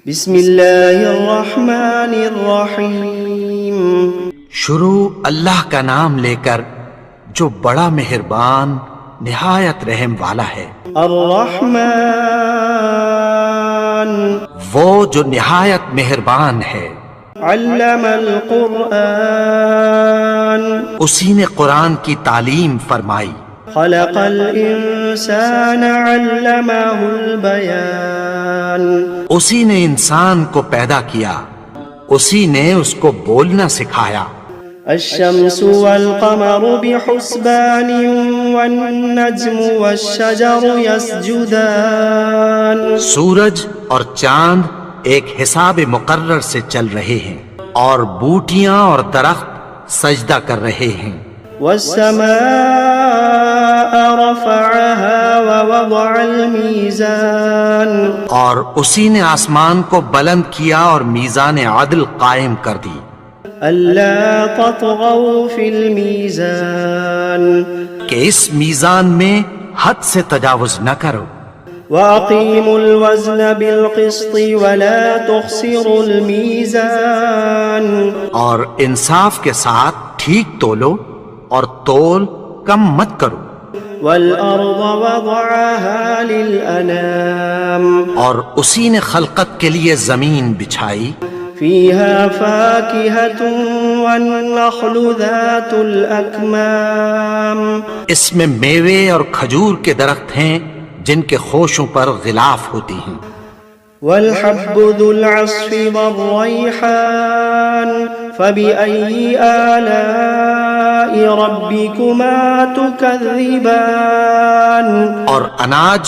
بسم اللہ الرحمن الرحیم۔ شروع اللہ کا نام لے کر جو بڑا مہربان نہایت رحم والا ہے۔ الرحمن وہ جو نہایت مہربان ہے۔ علم القرآن اسی نے قرآن کی تعلیم فرمائی۔ خلق الانسان علمہ البیان اسی نے انسان کو پیدا کیا، اسی نے اس کو بولنا سکھایا۔ الشمس والقمر بحسبان والنجم والشجر يسجدان سورج اور چاند ایک حساب مقرر سے چل رہے ہیں، اور بوٹیاں اور درخت سجدہ کر رہے ہیں۔ والسماء رفعها ووضع الميزان اور اسی نے آسمان کو بلند کیا اور میزان عدل قائم کر دی۔ ألا تطغوا في الميزان کہ اس میزان میں حد سے تجاوز نہ کرو۔ وأقيموا الوزن بالقسط ولا تخسروا الميزان اور انصاف کے ساتھ ٹھیک تولو اور تول کم مت کرو۔ والأرض وضعها للأنام اور اسی نے خلقت کے لیے زمین بچھائی، فيها فاكهة والنخل ذات الأكمام اس میں میوے اور کھجور کے درخت ہیں جن کے خوشوں پر غلاف ہوتی ہیں۔ والحب ذو العصف والريحان فبأي آلاء ربكما تكذبان اور اناج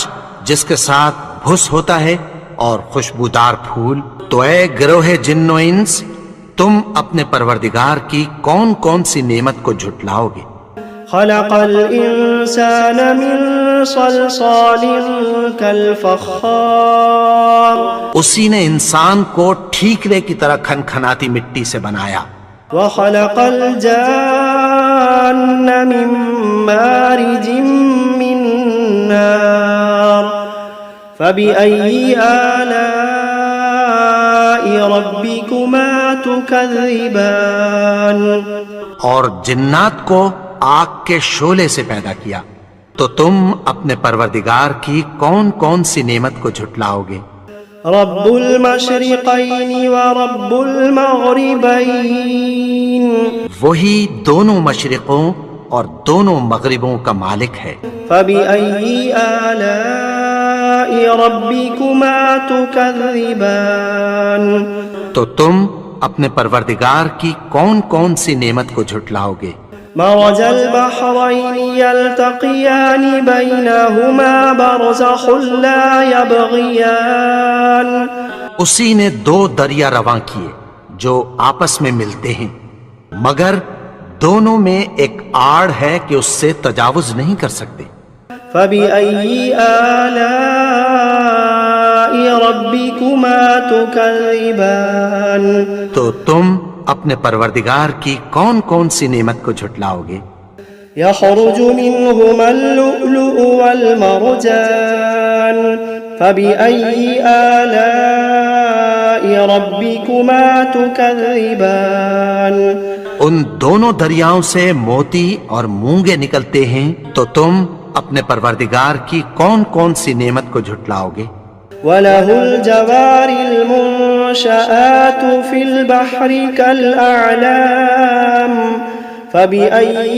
جس کے ساتھ بھس ہوتا ہے اور خوشبودار پھول، تو اے گروہ جن و انس، تم اپنے پروردگار کی کون کون سی نعمت کو جھٹلاؤ گے؟ خلق الإنسان من صلصال كالفخار اسی نے انسان کو ٹھیکرے کی طرح کھنکھناتی مٹی سے بنایا۔ وخلق الجان من مارج من نار فبأي آلاء ربكما تكذبان اور جنات کو آگ کے شعلے سے پیدا کیا، تو تم اپنے پروردگار کی کون کون سی نعمت کو جھٹلاؤ گے؟ رب المشرقین ورب المغربین وہی دونوں مشرقوں اور دونوں مغربوں کا مالک ہے۔ فبأي آلاء ربكما تكذبان تو تم اپنے پروردگار کی کون کون سی نعمت کو جھٹلاؤ گے؟ مرج البحرين يلتقيان بينهما برزخ لا يبغيان اسی نے دو دریا رواں کیے جو آپس میں ملتے ہیں، مگر دونوں میں ایک آڑ ہے کہ اس سے تجاوز نہیں کر سکتے۔ فبأي آلاء ربكما تكذبان تو تم اپنے پروردگار کی کون کون سی نعمت کو جھٹلاؤ گے؟ يخرج منهما اللؤلؤ والمرجان فبأي آلاء ربكما تكذبان ان دونوں دریاؤں سے موتی اور مونگے نکلتے ہیں، تو تم اپنے پروردگار کی کون کون سی نعمت کو جھٹلاؤ گے؟ وَلَهُ الْجَوَارِ الْمُنشَآتُ فِي الْبَحْرِ كَالْأَعْلَامِ فَبِأَيِّ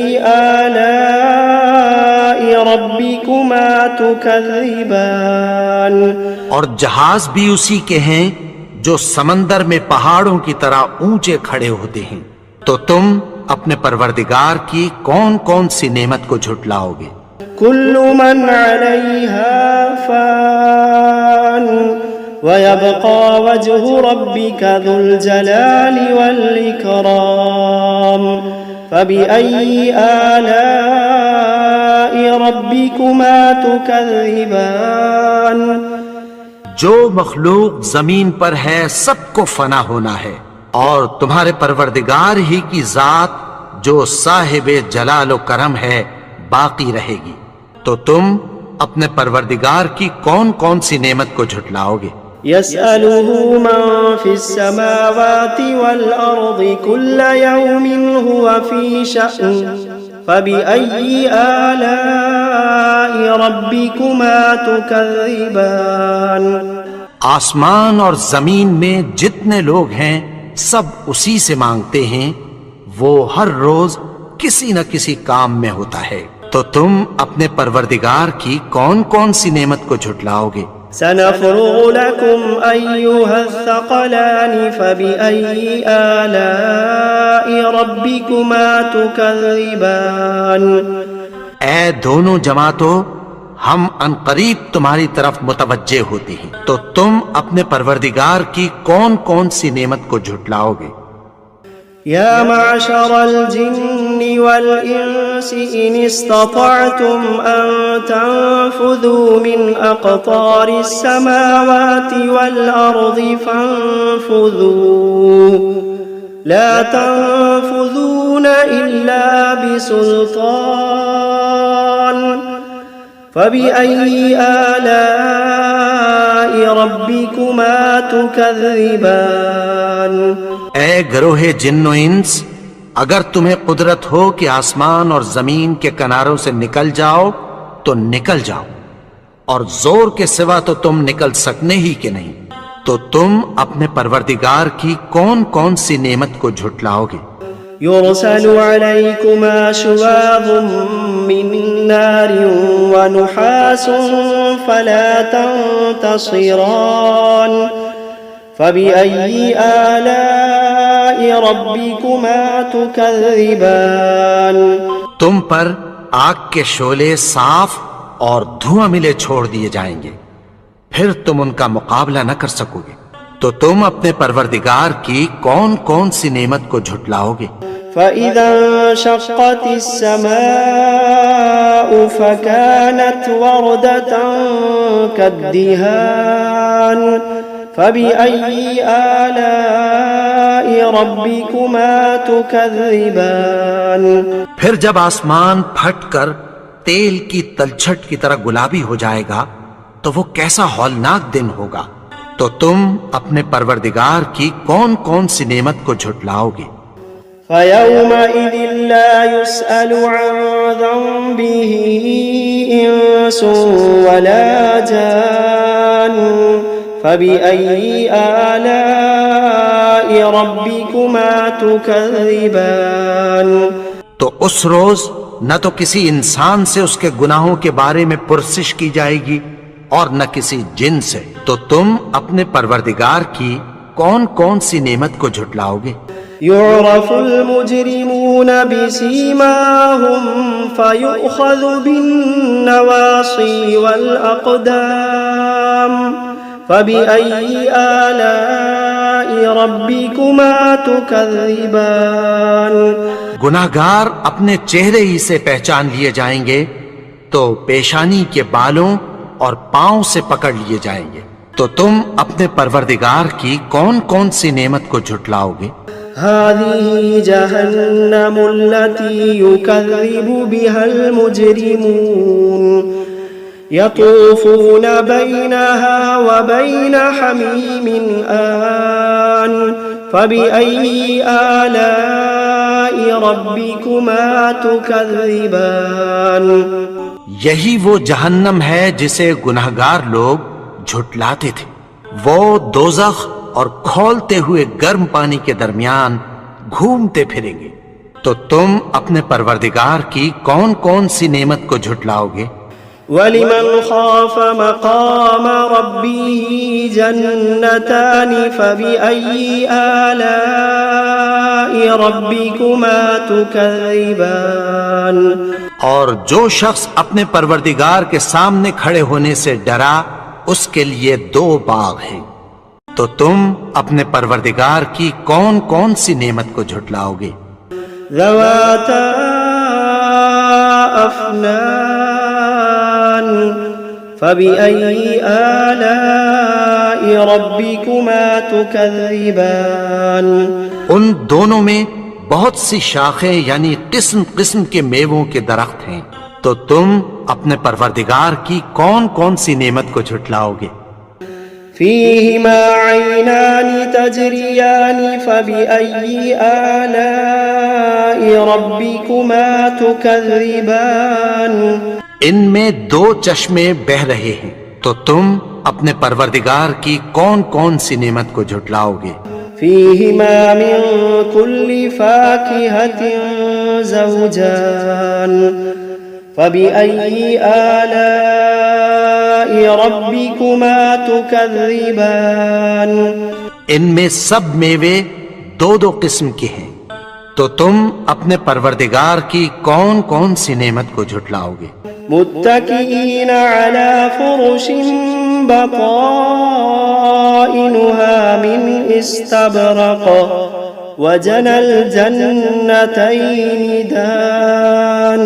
آلَاءِ رَبِّكُمَا تُكَذِّبَانِ اور جہاز بھی اسی کے ہیں جو سمندر میں پہاڑوں کی طرح اونچے کھڑے ہوتے ہیں، تو تم اپنے پروردگار کی کون کون سی نعمت کو جھٹلاؤ گے؟ كل من عليها فان ويبقى وجه ربك ذو الجلال والإكرام فبأي آلاء ربكما تكذبان جو مخلوق زمین پر ہے سب کو فنا ہونا ہے، اور تمہارے پروردگار ہی کی ذات جو صاحب جلال و کرم ہے باقی رہے گی، تو تم اپنے پروردگار کی کون کون سی نعمت کو جھٹلاؤ گے؟ يسأله من في السماوات والأرض كل يوم هو في شأن فبأي آلاء ربكما تكذبان آسمان اور زمین میں جتنے لوگ ہیں سب اسی سے مانگتے ہیں، وہ ہر روز کسی نہ کسی کام میں ہوتا ہے، تو تم اپنے پروردگار کی کون کون سی نعمت کو جھٹلاؤ گے؟ سنفرغ لكم أيها الثقلان فبأي آلاء ربكما تكذبان اے دونوں جماعتوں، ہم عنقریب تمہاری طرف متوجہ ہوتے ہیں، تو تم اپنے پروردگار کی کون کون سی نعمت کو جھٹلاؤ گے؟ يا معشر الجن والإنس إن استطعتم أن تنفذوا من أقطار السماوات والأرض فانفذوا لا تنفذون إلا بسلطان فبأي آلاء ربكما تكذبان اے گروہ جن و انس، اگر تمہیں قدرت ہو کہ آسمان اور زمین کے کناروں سے نکل جاؤ تو نکل جاؤ، اور زور کے سوا تو تم نکل سکنے ہی کہ نہیں، تو تم اپنے پروردگار کی کون کون سی نعمت کو جھٹلاؤ گے؟ يرسل عليكما شواظ من نار ونحاس فلا تنتصران فبأي آلاء ربكما تكذبان تم پر آگ کے شعلے صاف اور دھواں ملے چھوڑ دیے جائیں گے، پھر تم ان کا مقابلہ نہ کر سکو گے، تو تم اپنے پروردگار کی کون کون سی نعمت کو جھٹلاؤ گے؟ فإذا انشقت السماء فكانت وردة كالدهان فبأي آلاء ربكما تكذبان پھر جب آسمان پھٹ کر تیل کی تلچھٹ کی طرح گلابی ہو جائے گا تو وہ کیسا ہولناک دن ہوگا، تو تم اپنے پروردگار کی کون کون سی نعمت کو جھٹلاؤ گے؟ فيومئذ لا يسأل عن ذنبه إنس ولا جان فبأي آلاء ربكما تكذبان تو اس روز نہ تو کسی انسان سے اس کے گناہوں کے بارے میں پرسش کی جائے گی اور نہ کسی جن سے، تو تم اپنے پروردگار کی کون کون سی نعمت کو جھٹلاؤ گے؟ يعرف المجرمون بسيماهم فيؤخذ بالنواصي والأقدام فبأي آلاء ربكما تكذبان گناہگار اپنے چہرے ہی سے پہچان لیے جائیں گے، تو پیشانی کے بالوں اور پاؤں سے پکڑ لیے جائیں گے، تو تم اپنے پروردگار کی کون کون سی نعمت کو جھٹلاؤ گے؟ هذه جهنم التي يكذب بها المجرمون يطوفون بينها وبين حميم آن فبأي آلاء ربكما تكذبان یہی وہ جہنم ہے جسے گناہگار لوگ جھٹلاتے تھے، وہ دوزخ اور کھولتے ہوئے گرم پانی کے درمیان گھومتے پھریں گے، تو تم اپنے پروردگار کی کون کون سی نعمت کو جھٹلاؤ گے؟ وَلِمَنْ خَافَ مَقَامَ رَبِّهِ جَنَّتَانِ فَبِأَيِّ آلَاءِ رَبِّكُمَا تُكَذِّبَانِ اور جو شخص اپنے پروردگار کے سامنے کھڑے ہونے سے ڈرا، اس کے لیے دو باغ ہیں، تو تم اپنے پروردگار کی کون کون سی نعمت کو جھٹلاؤ گے؟ ذواتا افنان فبأي آلاء ربكما تكذبان ان دونوں میں بہت سی شاخیں یعنی قسم قسم کے میووں کے درخت ہیں، تو تم اپنے پروردگار کی کون کون سی نعمت کو جھٹلاؤ گے؟ فيهما عينان تجريان فبأي آلاء ربكما تكذبان ان میں دو چشمے بہ رہے ہیں، تو تم اپنے پروردگار کی کون کون سی نعمت کو جھٹلاؤ گے؟ فيهما من كل فاكهة زوجان فبأي آلاء ربكما تكذبان ان میں سب میوے دو دو قسم کے ہیں، تو تم اپنے پروردگار کی کون کون سی نعمت کو جھٹلاؤ گے؟ متكئين على فرش بطائنها من استبرق وجنى الجنتين دان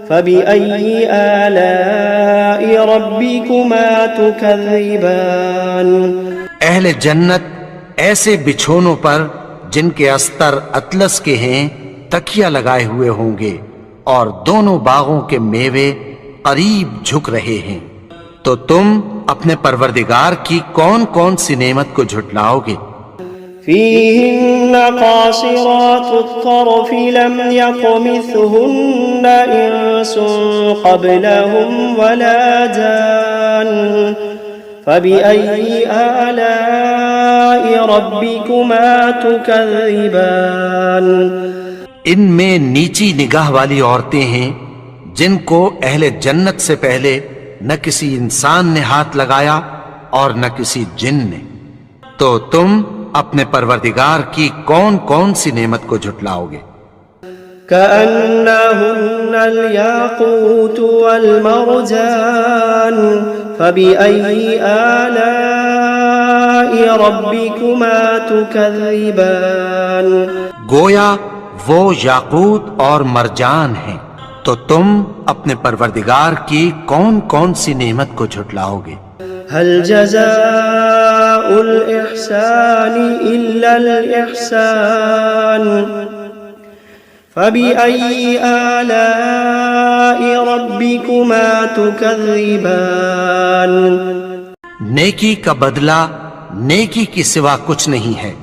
فبأي آلاء ربكما تكذبان اہل جنت ایسے بچھونوں پر جن کے استر اطلس کے ہیں تکیہ لگائے ہوئے ہوں گے، اور دونوں باغوں کے میوے قریب جھک رہے ہیں، تو تم اپنے پروردگار کی کون کون سی نعمت کو جھٹلاؤ گے؟ فيهن قاصرات الطرف لم يطمثهن إنس قبلهم ولا جان فبأي آلاء ربكما تكذبان ان میں نیچی نگاہ والی عورتیں ہیں جن کو اہل جنت سے پہلے نہ کسی انسان نے ہاتھ لگایا اور نہ کسی جن نے، تو تم اپنے پروردگار کی کون کون سی نعمت کو جھٹلاؤ گے؟ كأنهن الياقوت والمرجان فبأي آلاء ربكما تكذبان گویا وہ یاقوت اور مرجان ہیں، تو تم اپنے پروردگار کی کون کون سی نعمت کو جھٹلاؤ گے؟ هل جزاء الإحسان إلا الإحسان فبأي آلاء ربكما تكذبان نیکی کا بدلہ نیکی کی سوا کچھ نہیں ہے،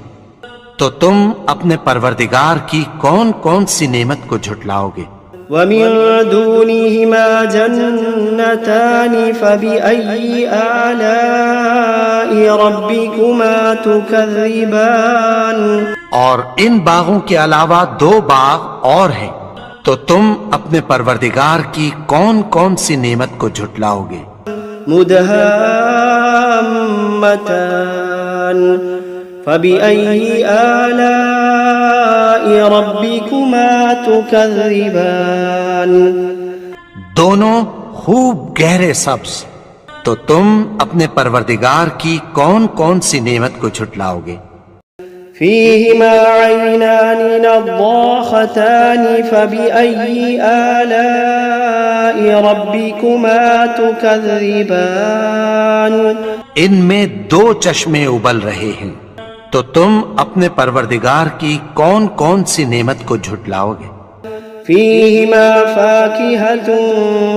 تو تم اپنے پروردگار کی کون کون سی نعمت کو جھٹلاؤ گے؟ ومن دونهما جنتان فبأي آلاء ربكما تكذبان اور ان باغوں کے علاوہ دو باغ اور ہیں، تو تم اپنے پروردگار کی کون کون سی نعمت کو جھٹلاؤ گے؟ مدهامتان فبأي آلاء ربكما تكذبان دونوں خوب گہرے سبز، تو تم اپنے پروردگار کی کون کون سی نعمت کو جھٹلاؤ گے؟ فيهما عينان نضاختان فبأي آلاء ربكما تكذبان ان میں دو چشمے ابل رہے ہیں، تو تم اپنے پروردگار کی کون کون سی نعمت کو جھٹلاؤ گے؟ فيهما فاكهة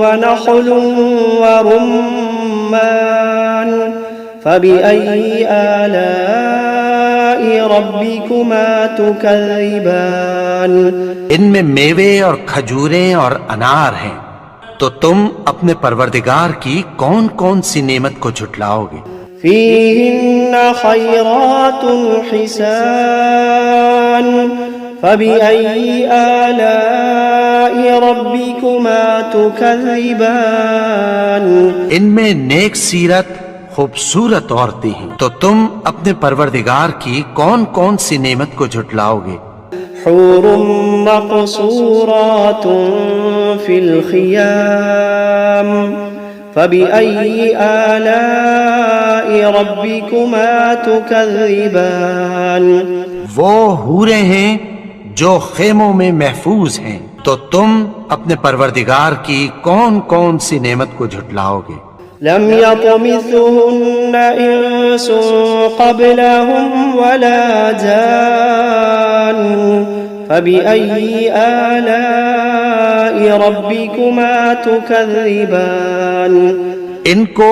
ونخل ورمان فبأي آلاء ربكما تكذبان ان میں میوے اور کھجوریں اور انار ہیں، تو تم اپنے پروردگار کی کون کون سی نعمت کو جھٹلاؤ گے؟ فيهن خيرات حسان فبأي آلاء ربكما تكذبان ان میں نیک سیرت خوبصورت عورتیں ہیں، تو تم اپنے پروردگار کی کون کون سی نعمت کو جھٹلاؤ گے؟ حور مقصورات في الخيام فبأي آلاء ربكما تكذبان وہ حوریں ہیں جو خیموں میں محفوظ ہیں، تو تم اپنے پروردگار کی کون کون سی نعمت کو جھٹلاؤ گے؟ لم يطمثهن إنس قبلهم ولا جان فبأي آلاء ربكما تكذبان ان کو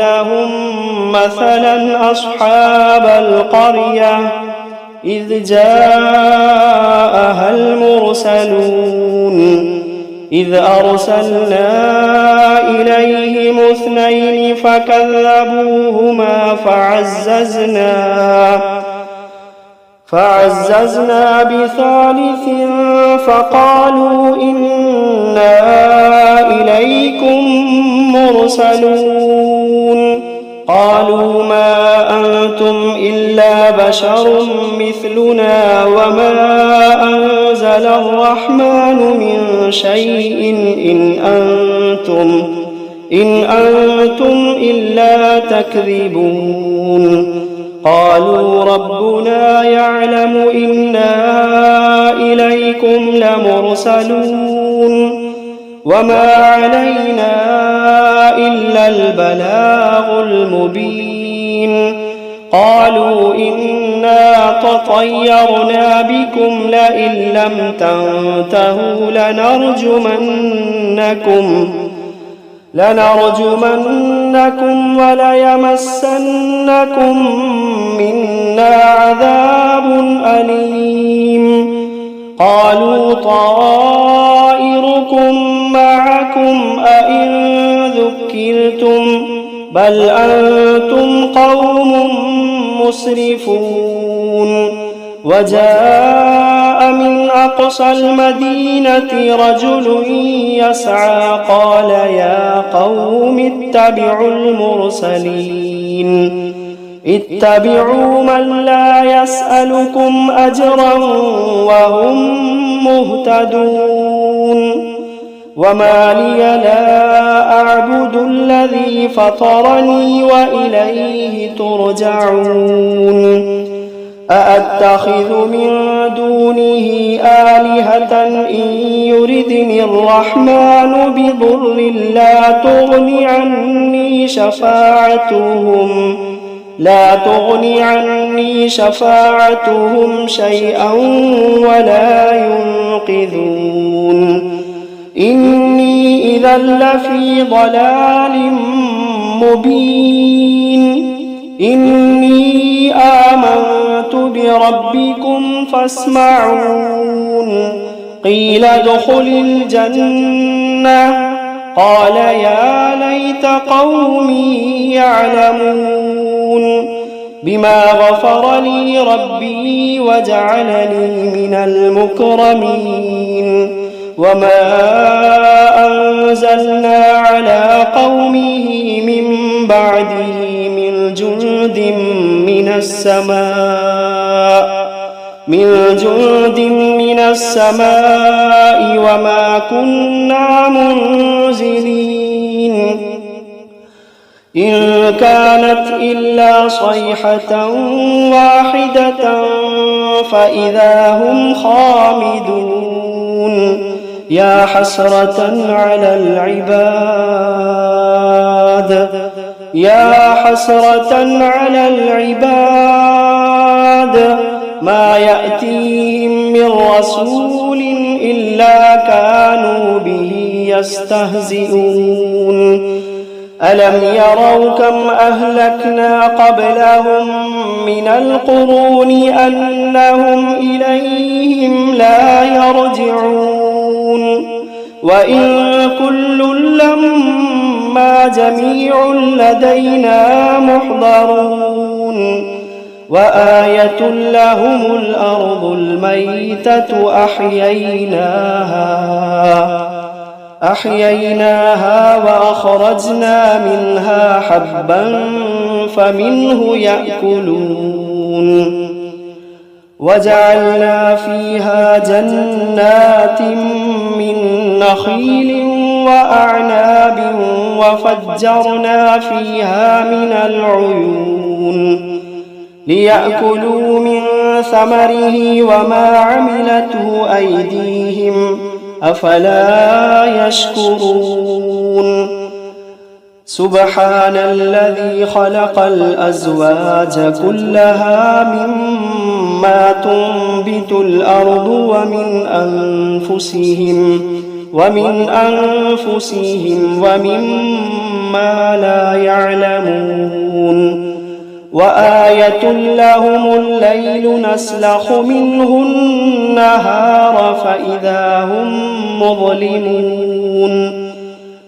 لهم مثلا أصحاب القرية إذ جاءها المرسلون إذ أرسلنا إليهم اثنين فكذبوهما فعززنا بثالث فقالوا إنا إليكم مرسلون. قالوا ما أنتم إلا بشر مثلنا وما أنزل الرحمن من شيء إن أنتم إلا تكذبون. قالوا ربنا يعلم إنا إليكم لمرسلون وما علينا إلا البلاغ المبين. قالوا إنا تطيرنا بكم لئن لم تنتهوا لنرجمنكم وليمسنكم منا عذاب أليم. قالوا طائركم معكم أئن ذكرتم بل أنتم قوم مسرفون. وجاء من أقصى المدينة رجل يسعى قال يا قوم اتبعوا المرسلين اتبعوا من لا يسألكم أجرا وهم مهتدون. وما لي لا أعبد الذي فطرني وإليه ترجعون. أأتخذ من دونه آلهة إن يردني الرحمن بضر لا تغن عني شفاعتهم شيئا ولا ينقذون إني إذا لفي ضلال مبين إني آمنت بربكم فاسمعون قيل ادخل الجنة قال يا ليت قومي يعلمون بما غفر لي ربي وجعلني من المكرمين وما أنزلنا على قومه من بعده من جند من السماء وما كنا منزلين إن كانت إلا صيحة واحدة فإذا هم خامدون يا حسرة على العباد ما يأتيهم من رسول إلا كانوا به يستهزئون ألم يروا كم أهلكنا قبلهم من القرون أنهم إليهم لا يرجعون وإن كل لما جميع لدينا محضرون وآية لهم الأرض الميتة أحييناها وأخرجنا منها حبا فمنه يأكلون وجعلنا فيها جنات من نخيل وأعناب وفجرنا فيها من العيون ليأكلوا من ثمره وما عملته أيديهم أفلا يشكرون سبحان الذي خلق الأزواج كلها مما تنبت الأرض ومن أنفسهم ومما لا يعلمون وآية لهم الليل نسلخ منه النهار فإذا هم مظلمون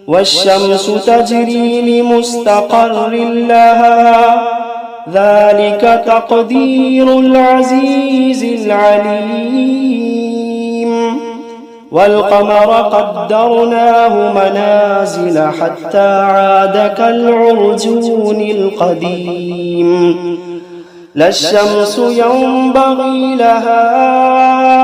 والشمس تجري لمستقر لها ذلك تقدير العزيز العليم والقمر قدرناه منازل حتى عاد كالعرجون القديم لا الشمس ينبغي لها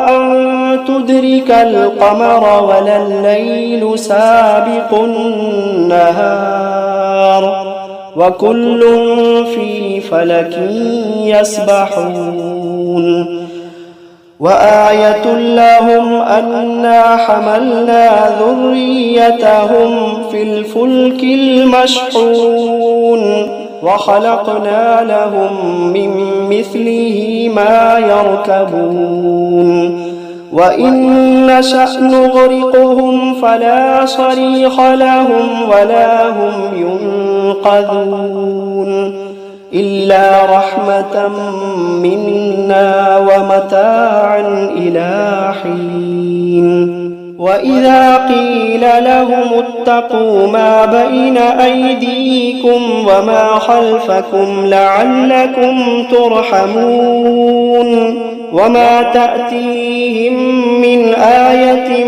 أن تدرك القمر ولا الليل سابق النهار وكل في فلك يسبحون وآية لهم أنا حملنا ذريتهم في الفلك المشحون وخلقنا لهم من مثله ما يركبون وإن نشأ نغرقهم فلا صريخ لهم ولا هم ينقذون إلا رحمة منا ومتاعا إلى حين وإذا قيل لهم اتقوا ما بين أيديكم وما خلفكم لعلكم ترحمون وما تأتيهم من آية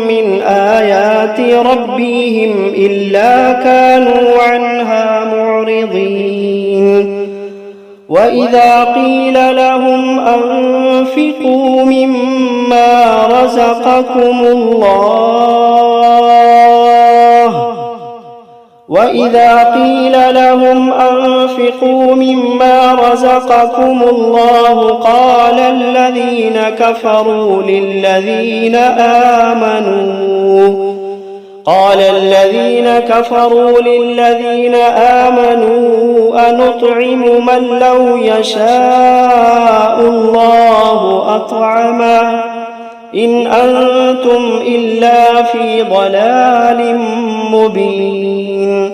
من آيات ربهم إلا كانوا عنها معرضين وإذا قيل لهم أنفقوا مما رزقكم الله وإذا قيل لهم أنفقوا مما رزقكم الله قال الذين كفروا للذين آمنوا أنطعم من لو يشاء الله أطعمه إن أنتم إلا في ضلال مبين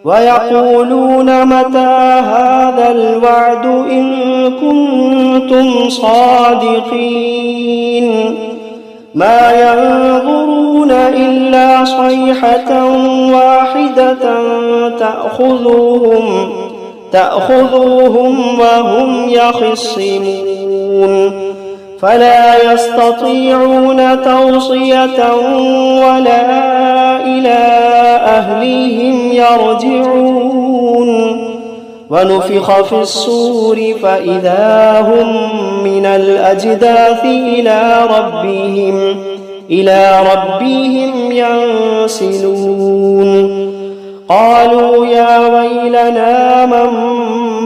ويقولون متى هذا الوعد إن كنتم صادقين ما ينظرون إلا صيحة واحدة تأخذوهم وهم يخصمون فلا يستطيعون توصية ولا إلى أهلهم يرجعون ونفخ في الصور فإذا هم من الأجداث إلى ربهم ينسلون قالوا يا ويلنا من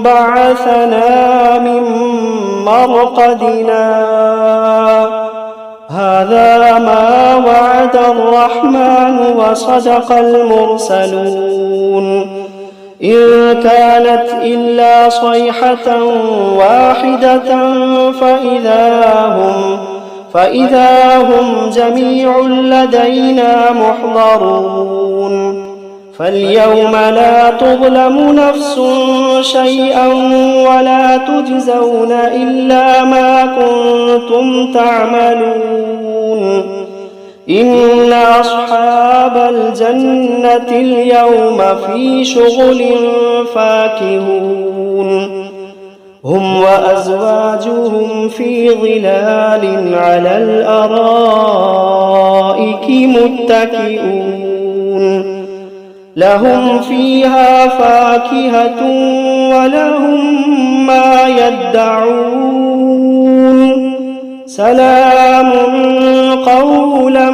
بعثنا من مرقدنا هذا ما وعد الرحمن وصدق المرسلون إن كانت إلا صيحة واحدة فإذا هم جميع لدينا محضرون فاليوم لا تظلم نفس شيئا ولا تجزون إلا ما كنتم تعملون إن أصحاب الجنة اليوم في شغل فاكهون هم وأزواجهم في ظلال على الأرائك متكئون لهم فيها فاكهة ولهم ما يدعون سلام قولا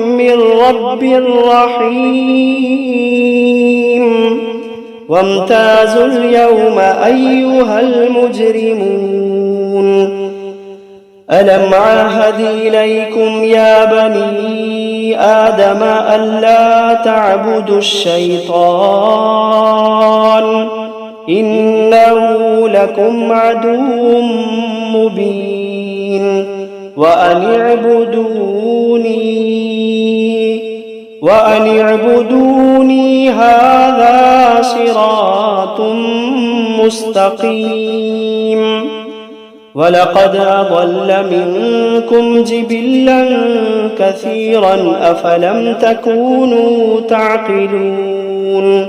من رب رحيم وامتازوا اليوم أيها المجرمون ألم عهد إليكم يا بني آدم ألا تعبدوا الشيطان إنه لكم عدو مبين وأن اعبدوني هذا صراط مستقيم ولقد أضل منكم جبلا كثيرا أفلم تكونوا تعقلون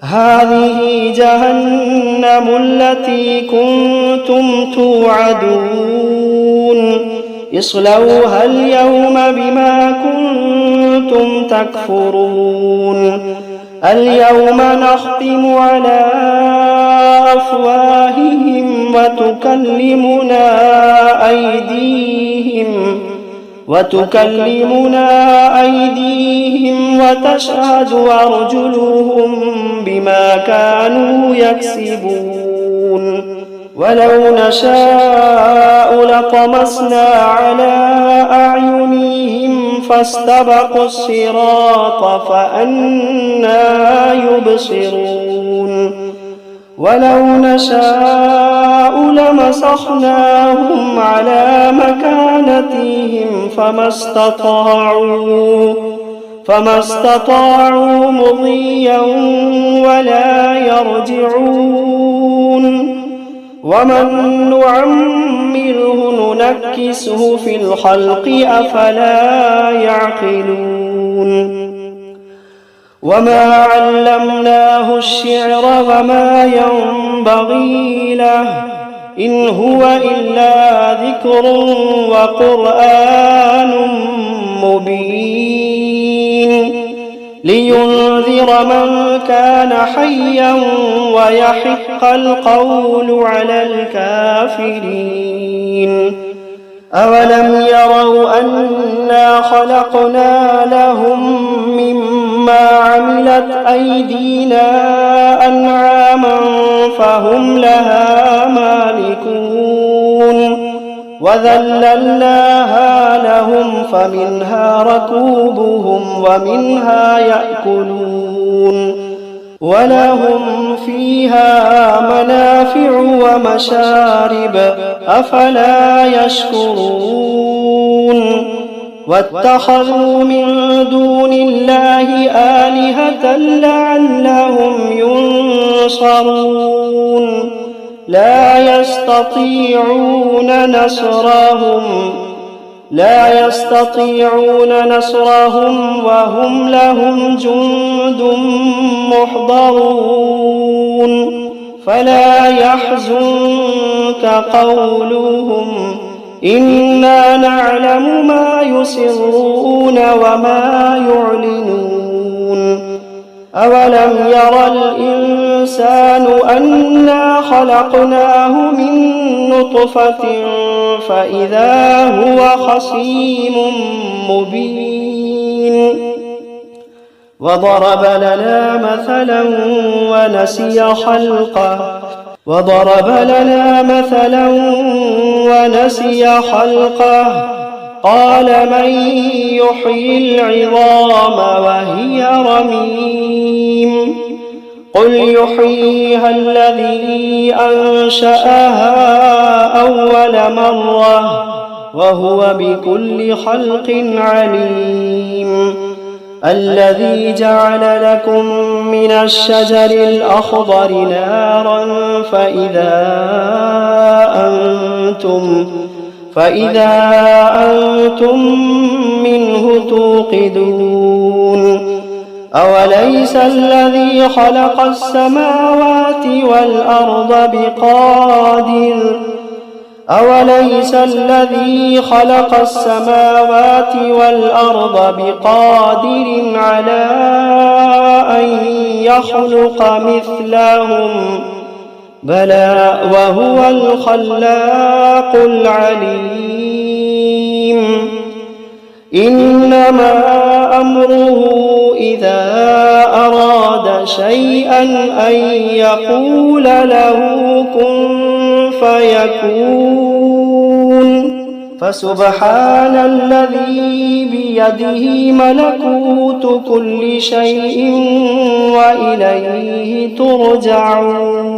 هذه جهنم التي كنتم توعدون اصلوها اليوم بما كنتم تكفرون اليوم نختم على أفواههم وتكلمنا أيديهم وتشهد أرجلهم بما كانوا يكسبون ولو نشاء لطمسنا على أعينهم فاستبقوا الصراط فأنى يبصرون ولو نشاء لمسخناهم على مكانتهم فما استطاعوا مضيا ولا يرجعون ومن نعمره ننكسه في الخلق أفلا يعقلون وما علمناه الشعر وما ينبغي له إن هو إلا ذكر وقرآن مبين لينذر من كان حيا ويحق القول على الكافرين أولم يروا أنا خلقنا لهم مما ما عملت أيدينا أنعاما فهم لها مالكون وذللناها لهم فمنها ركوبهم ومنها يأكلون ولهم فيها منافع ومشارب أفلا يشكرون واتخذوا من دون الله آلهة لعلهم ينصرون لا يستطيعون نصرهم وهم لهم جند محضرون فلا يحزنك قولهم إنا نعلم ما يسرون وما يعلنون أولم ير الإنسان أنا خلقناه من نطفة فإذا هو خصيم مبين وضرب لنا مثلا ونسي خلقه قال من يحيي العظام وهي رميم قل يحييها الذي أنشأها أول مرة وهو بكل خلق عليم الذي جعل لكم من الشجر الأخضر نارا فإذا أنتم منه توقدون أوليس الذي خلق السماوات والأرض بقادر على أن يخلق مثلهم بلى وهو الخلاق العليم إنما أمره إذا أراد شيئا أن يقول له كن فيكون فسبحان الذي بيده ملكوت كل شيء وإليه ترجعون